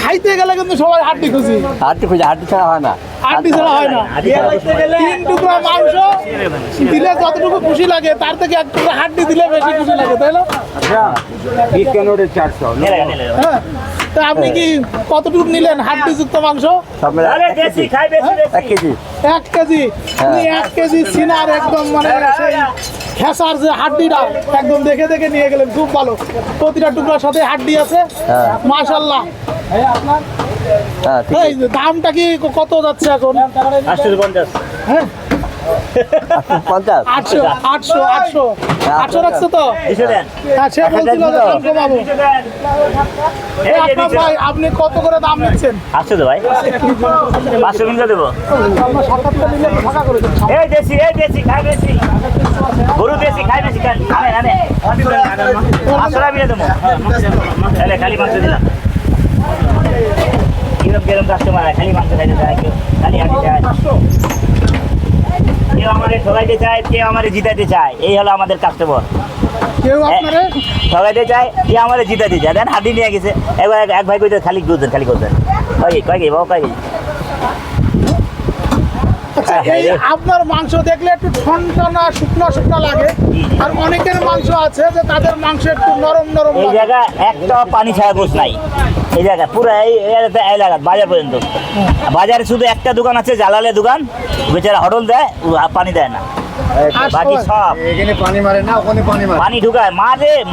খাইতে গেলে কিন্তু সবাই হাড্ডি খুশি। হাড্ডি খুঁজে, হাড্ডি ছাড়া হয় না। হাড্ডি ছাড়া হয় না। 3 টুকরা মাংস দিলে যতটুকু খুশি লাগে তার থেকে 1 টুকরা হাড্ডি দিলে বেশি খুশি লাগে, তাই না? চিকেনের 400। হ্যাঁ, তা আপনি কি কতটুকু নিলেন হাড্ডি যুক্ত মাংস? সব মিলে 1 কেজি। 1 কেজি। আপনি 1 কেজি সিনার একদম মানে সেই খেসার যে হাড্ডিটা একদম দেখে দেখে নিয়ে গেলেন, খুব ভালো। প্রতিটা টুকরার সাথে হাড্ডি আছে, মাশাআল্লাহ। এই যে দামটা কি কত যাচ্ছে এখন? 850। হ্যাঁ, 50। 800 রাখছে তো? হ্যাঁ, সে বলছিল যে দাম কমাবো। এই আপনার ভাই, আপনি কত করে দাম নিচ্ছেন? 800 তো ভাই, 500 মিনিট দেবো। আমরা 7-8টা নিলে ফাঁকা করে দেন। এই দেশি খাই বেশি, গরু দেশি খাই বেশি, আনে 500 টাকা মিলে দেবো। তাহলে খালি মাংস দিলাম। কিরম কাস্টমার খালি মাংস খাইতে চায়, কেউ খালি হাঁটি চায়, কেউ আমাদের ঠকাইতে চায়, কেউ আমাদের জিতাইতে চায়। এই হলো আমাদের কাস্টমার। কেউ আপনারে ঠকাইতে চায়, কেউ আমাদের জিতাইতে চায়। দেন হাঁটি নিয়ে গেছে একবার, এক ভাই কইতে খালি করতেন, খালি করতেন। কয় কি বাবা, কয় কি? আচ্ছা, এই আপনার মাংস দেখলে একটু ঠনঠনা শুকনো লাগে, আর অনেকের মাংস আছে যে তাদের মাংস একটু নরম এই লাগে। জায়গা একটা পানি ছাড়া গোছ নাই। এই জায়গা পুরো এই এলাকা বাজার পর্যন্ত। বাজারে শুধু একটা দোকান আছে, জালালের দোকান, বেচারা হটল দেয়, পানি দেয় না। বাকি সব এখানে পানি মারে না, ওখানে পানি মারে। পানি ঢুকায়,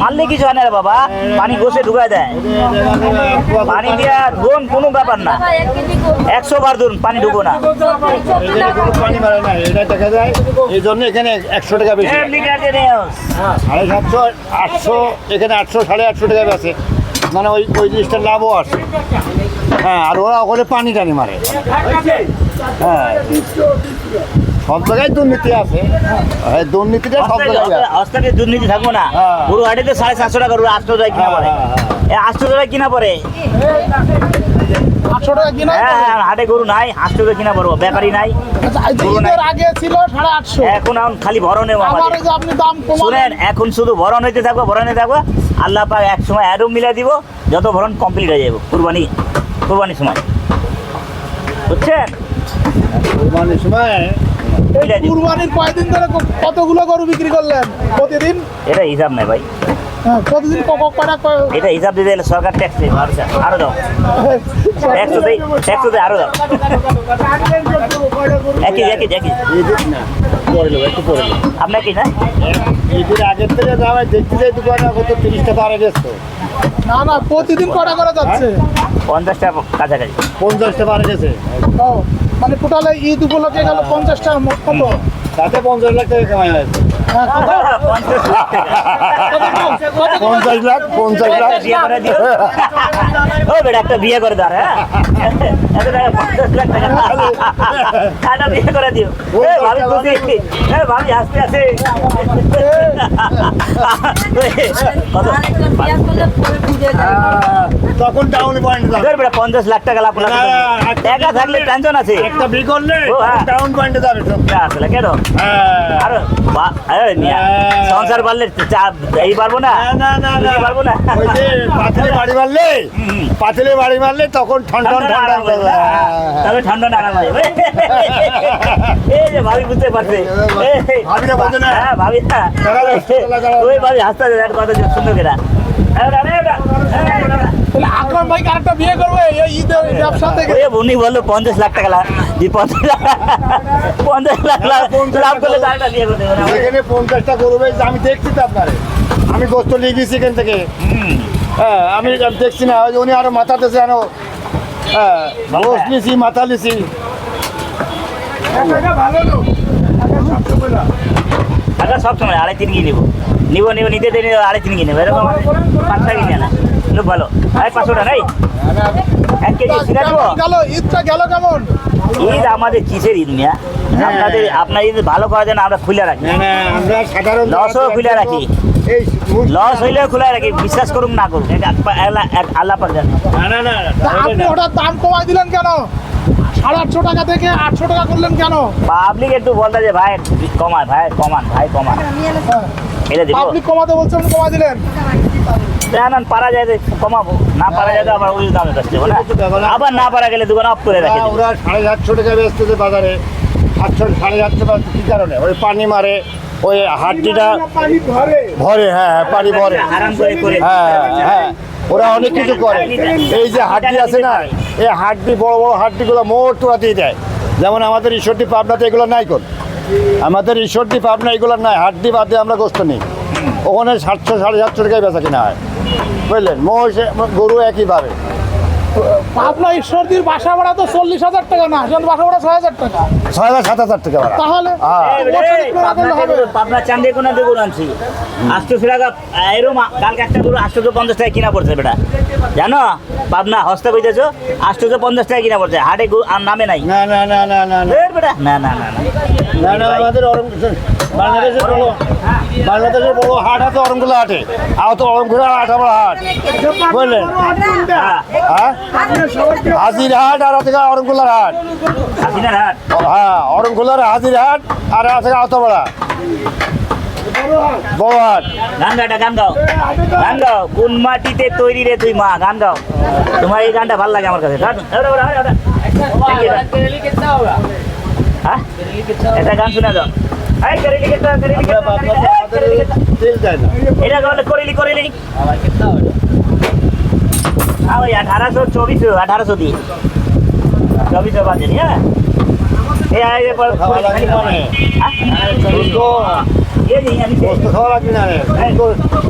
মারলে কিছু হয় না রে বাবা, পানি গোছে ঢুকায় দেয়। পানি দিয়া ধুন কোনো ব্যাপার না, 100 বার ধরুন পানি ঢুকো না। এখানে কোনো পানি মারে না, এটা দেখা যায়। এই জন্য এখানে 100 টাকা বেশি। 750, 800, এখানে 800, 850 টাকা বেশি। মানে ওই জিনিসটার লাভও আসে। হ্যাঁ, আর ওরা ওখানে পানি টানি মারে। হ্যাঁ, সব জায়গায় দুর্নীতি আছে। হ্যাঁ, দুর্নীতিটা সব জায়গায়। অস্তাকে দুর্নীতি থাকবো না। হ্যাঁ। গরু হাটেতে 750 টাকা, গরু 800 টাকা কিনা পড়ে। 800 টাকা কিনা পড়ে। 800 টাকা কিনা? হ্যাঁ, হাটে গরু নাই, 800 টাকা কিনা পড়বো, ব্যাপারই নাই। আচ্ছা, ঈদের আগে ছিল 850। এখন খালি ভরণে আমার এই যে আপনি দাম কমান। শুনেন, এখন শুধু ভরণ হইতে থাকবো, ভরণ হইতে থাকবো। আল্লাহ পাক এক সময় আরো মিলাই দিব, যত ভরণ কমপ্লিট হয়ে যাবো কুরবানির সময়, বুঝছেন? কুরবানির সময় মিলাই দিব। কুরবানির কয়দিন ধরে কতগুলো গরু বিক্রি করলেন প্রতিদিন? এটা হিসাব নাই ভাই, হ্যাঁ, প্রতিদিন কয়টা এটা হিসাব দিতে গেলে সরকার ট্যাক্স দেবে। আরো দাও, ট্যাক্স দেয়, আরো দাও। একই ঈদের না, পরে নেবো, একটু পরে নেবো। আপনার কি না? ঈদের আগের থেকে যাওয়াই দেখতে যাই দোকানে কত 30টা পারে গেছে। না, প্রতিদিন কটা করে যাচ্ছে? 50টা কাছাকাছি। 50টা পারে গেছে। ও, মানে টোটালে ঈদ উপলক্ষে গেল 50টা, মোট কত? তাতে 50 লাখ টাকা কামাই হয়েছে। হ্যাঁ, কত? 50 লাখ টাকা। 50 লাখ। বিয়ে করে দিও। ও বেটা, একটা বিয়ে করে দাও। হ্যাঁ, এত টাকা 50 লাখ টাকা। একটা বিয়ে করে দিও। ভাবি খুশি, ভাবি হাসতে আছে। কত? তখন ডাউন পয়েন্ট যাবে। বেটা 50 লাখ টাকা লাভ করলাম। টাকা থাকলে টেনশন আছে। একটা বি করলে ও, হ্যাঁ। ডাউন পয়েন্টে যাবে সব। আসলে কেন? হ্যাঁ। আর সংসার বাড়লে এই পারবো না, পারবো না। ওই যে পাতিলে বাড়ি মারলে তখন ঠান্ডা তবে ঠান্ডা নাড়া হয়। এই যে ভাবি বুঝতে পারছে। ভাবিরা বোঝে না। হ্যাঁ, ভাবি না। ওই ভাবি হাসতে কথা সুন্দর কেনা। তাহলে আকরাম ভাই আরেকটা বিয়ে করবে এই ঈদের ব্যবসা থেকে? উনি বললো 50 লাখ টাকা লাভ, 50 লাখ লাভ করলে তারটা বিয়ে করতে হবে। এখানে 50টা গরু বেশ আমি দেখছি তো আপনারে, আমি গোস্ত নিয়ে গেছি এখান থেকে। হ্যাঁ, আমি দেখছি না, ওই যে উনি আরো মাথা দিয়েছে আরো। হ্যাঁ, গোস্ত নিছি, মাথা নিছি। টাকা সবসময় 2.5-3 কিনে নিতে 2.5-3 কিনে নেবো, এরকম 5টা কিনে না। লোক ভালো, 500 টাকা নাই 1 কেজি সিরা দেবো। ঈদটা গেল কেমন? ঈদ আমাদের কিসের ঈদ মিয়া? আপনার ঈদ ভালো করার জন্য আমরা খুলে রাখি, আমরা সাধারণ লসও খুলে রাখি। এই লস হইলেও খুলে রাখি, বিশ্বাস করুন না করুন, আল্লাহ পাক জানে। না আপনি হঠাৎ দাম কমাই দিলেন কেন? 850 টাকা থেকে 800 টাকা করলেন কেন? পাবলিক একটু বলতে যে ভাই কমান, ভাই কমান। এটা দিব। পাবলিক কমাতে বলছেন, কমাই দিলেন। না পারা যায় যে কমাবো, না পারা যায় তো আবার ওই দামে কাটতে হবে না, আবার না পারা গেলে দোকান অফ করে রাখে। ওরা 750 টাকা বেচতেছে বাজারে, 700 750 টাকা কি কারণে? ওই পানি মারে, ওই হাড্ডিটা ভরে, হ্যাঁ হ্যাঁ পানি ভরে, আরাম করে করে হ্যাঁ হ্যাঁ ওরা অনেক কিছু করে। এই যে হাড্ডি আছে না, এই হাড্ডি বড় বড় হাড্ডিগুলো মোট তোরা দিয়ে দেয়। যেমন আমাদের ঈশ্বরদী পাবনাতে এগুলো নাই কোন, আমাদের ঈশ্বরদী পাবনা এগুলো নাই, হাড্ডি বাদে আমরা গোস্ত নিই। ওখানে 700 750 টাকায় বেচা কিনা হয়, বুঝলেন? মহিষ গরু একইভাবে। আপনার ঈশ্বরদীর বাসা ভাড়া তো 40,000 টাকা না, সেখানে বাসা ভাড়া 6,000 টাকা। 6,000 7,000 টাকা ভাড়া। তাহলে পাবনা চান্দে কোনা দিয়ে গরু আনছি 800 টাকা, এরম কালকে একটা গরু 850 টাকা কিনা পড়ছে বেটা, জানো? পাবনা হস্তা কইতেছো 850 টাকা কিনা পড়ছে, হাটে গরু আর নামে নাই। না না না না না না বেটা না না না না না আমাদের বাংলাদেশের বড় হাট আছে অরমগুলা হাটে, আর তো অরমগুলা হাট আমার হাট, বুঝলেন? হ্যাঁ হাজির হাট আর আছে অরমগুলার হাট, হাসিনার হাট হ্যাঁ অরমগুলার হাজির হাট আর আছে আতপাড়া বড় হাট। গান গাও, গান গাও, গান গাও। কোন মাটিতে তৈরি রে তুই মা, গান গাও। তোমার এই গানটা ভালো লাগে আমার কাছে। হ্যাঁ এটা গান শুনে দাও। এই করেলি কেতা, করেলি কেতা, করেলি কেতা। তেল যায় না। এটা গালে করেলি করেলি। ওই 1824 1800 দিয়ে 2400 বাজে হ্যাঁ। এই আইলে পর খাওয়া লাগবে না রে। এই যে আমি গোস্ত খাওয়া লাগবে না রে।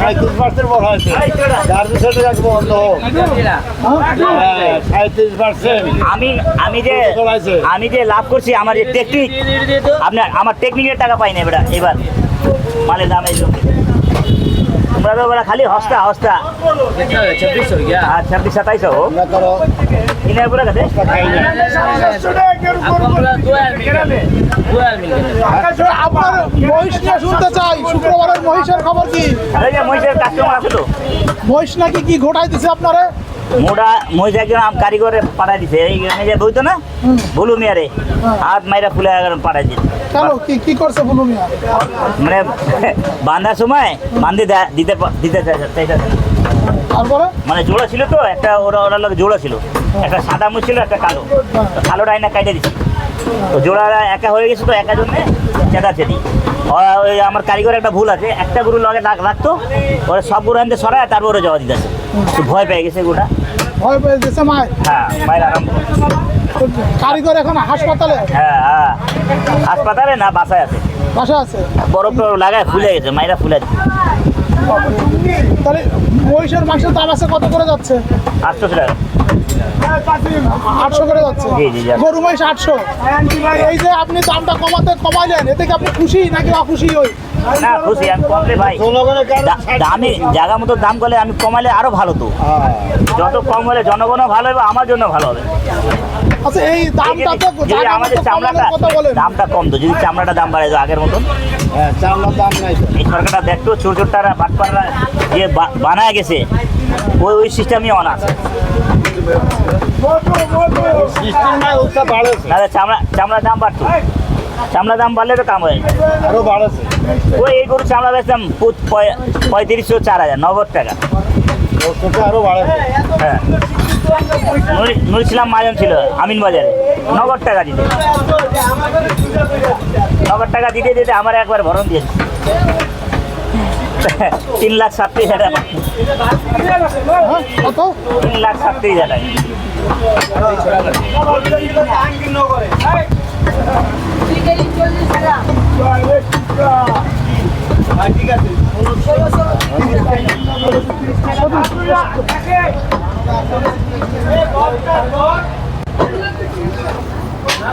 35% বড় হয়েছে, 400 টাকা বন্ধ হোক। হ্যাঁ 37%। আমি যে লাভ করছি, আমার যে টেকনিক, আপনার আমার টেকনিকের টাকা পাই না বেটা এবার মালের দাম এই জন্য। তোমরা তো বেটা খালি হস্তা হস্তা 2600 আর 26 2700 আমরা ধরো কিনে পুরো কাছে খাই না। আপনার মহিষ নিয়ে শুনতে চাই, শুক্রবারের মহিষের খবর কি? এই যে মহিষের কাস্টমার আছে তো, মহিষ নাকি কি ঘটাই দিছে আপনারে? মোটা মহিষ একজন কারিগরে পাঠাই দিছে, এই গ্রামে যে বইতো না বলু মিয়ারে হাত মাইরা ফুলে পাঠাই দিছে। কেন কি করছে বলুন মিয়া? মানে বাঁধার সময় বাঁধে দিতে দিতে চাইছে। তারপরে মানে জোড়া ছিল তো, একটা ওরা লোক জোড়া ছিল, একটা সাদা মুখ ছিল, একটা কালো, কালোটা আইনা কাইটে দিচ্ছি। তো জোড়া একা হয়ে গেছে তো, একা জন্য চেতা চেতি। ওই আমার কারিগর একটা ভুল আছে, একটা গরু লগে রাখতো, ওরা সব গরু আনতে সরায় তারপর ওরা জবা দিতেছে। তো ভয় পেয়ে গেছে গরুটা, ভয় পেয়ে দিছে মায়। হ্যাঁ মায়ের আরাম। কারিগর এখন হাসপাতালে? হ্যাঁ হ্যাঁ হাসপাতালে না বাসায় আছে, বাসা আছে। বরফ টরফ লাগায় ফুলে গেছে, মায়েরা ফুলে দিচ্ছে। তাহলে মহিষের মাংসের দাম আছে কত করে যাচ্ছে? 800 টাকা। 800 করে যাচ্ছে। জি, জি, জি। গরু মহিষ 800। এই যে আপনি দামটা কমাইলেন, এতে কি আপনি খুশি নাকি অখুশি? ওই না খুশি আমি, কমলে ভাই জনগণের কারণে দামে জায়গা মতো দাম করলে আমি কমালে আরো ভালো তো। যত কম হলে জনগণও ভালো হবে, আমার জন্য ভালো হবে। আচ্ছা এই দামটা তো যদি জায়গা আমাদের মতো চামড়াটা কমানোর কথা বলেন। দামটা কম তো, যদি চামড়াটা দাম বাড়ায় দেয় আগের মতন, হ্যাঁ চামড়ার দাম নাই তো। এই সরকারটা দেখতো ছোট ছোটরা বাটপাড়া যে বানায় গেছে, ওই সিস্টেমই অন আছে। সিস্টেম নাই, ওটা বাড়েছে, তাহলে চামড়ার দাম বাড়তো, চামড়ার দাম বাড়লে তো কাম হয়। আরো বাড়েছে। ওই এই গরু চামড়া বেচতাম 3500 4000 90 টাকা। গোস্তটা আরো বাড়েছে। হ্যাঁ নুর ইসলাম মাজন ছিল আমিন বাজারে, 90 টাকা দিতে, 90 টাকা দিতে দিতে আমার একবার ভরণ দিয়েছে 3,37,000 টাকা। কত? 3,37,000 টাকা।